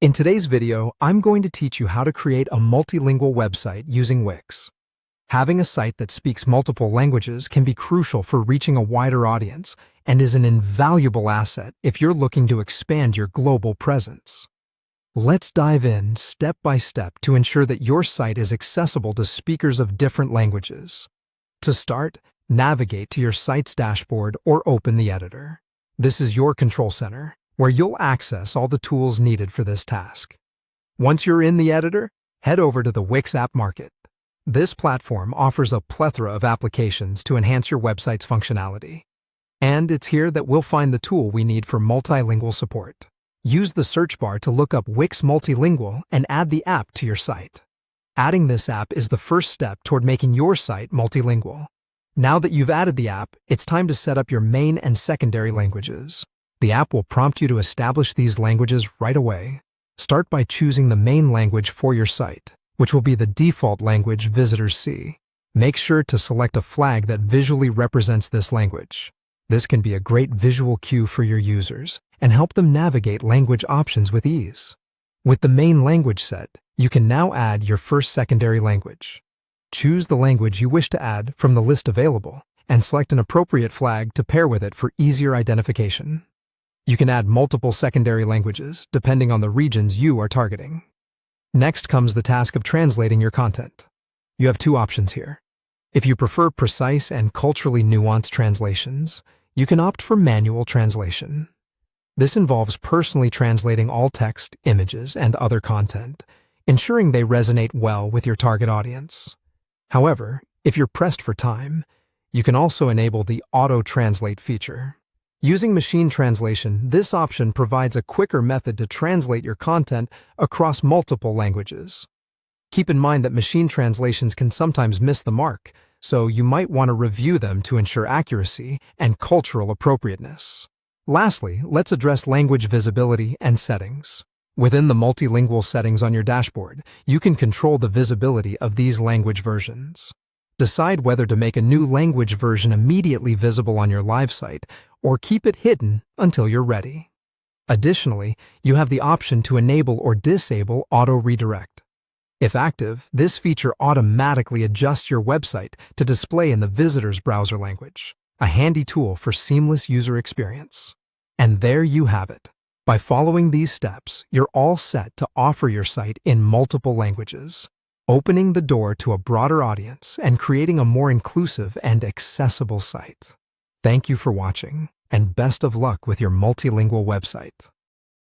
In today's video, I'm going to teach you how to create a multilingual website using Wix. Having a site that speaks multiple languages can be crucial for reaching a wider audience and is an invaluable asset if you're looking to expand your global presence. Let's dive in step by step to ensure that your site is accessible to speakers of different languages. To start, navigate to your site's dashboard or open the editor. This is your control center, where you'll access all the tools needed for this task. Once you're in the editor, head over to the Wix App Market. This platform offers a plethora of applications to enhance your website's functionality. And it's here that we'll find the tool we need for multilingual support. Use the search bar to look up Wix Multilingual and add the app to your site. Adding this app is the first step toward making your site multilingual. Now that you've added the app, it's time to set up your main and secondary languages. The app will prompt you to establish these languages right away. Start by choosing the main language for your site, which will be the default language visitors see. Make sure to select a flag that visually represents this language. This can be a great visual cue for your users and help them navigate language options with ease. With the main language set, you can now add your first secondary language. Choose the language you wish to add from the list available and select an appropriate flag to pair with it for easier identification. You can add multiple secondary languages depending on the regions you are targeting. Next comes the task of translating your content. You have two options here. If you prefer precise and culturally nuanced translations, you can opt for manual translation. This involves personally translating all text, images, and other content, ensuring they resonate well with your target audience. However, if you're pressed for time, you can also enable the auto-translate feature. Using machine translation, this option provides a quicker method to translate your content across multiple languages. Keep in mind that machine translations can sometimes miss the mark, so you might want to review them to ensure accuracy and cultural appropriateness. Lastly, let's address language visibility and settings. Within the multilingual settings on your dashboard, you can control the visibility of these language versions. Decide whether to make a new language version immediately visible on your live site or keep it hidden until you're ready. Additionally, you have the option to enable or disable auto redirect. If active, this feature automatically adjusts your website to display in the visitor's browser language, a handy tool for seamless user experience. And there you have it. By following these steps, you're all set to offer your site in multiple languages, opening the door to a broader audience and creating a more inclusive and accessible site. Thank you for watching, and best of luck with your multilingual website.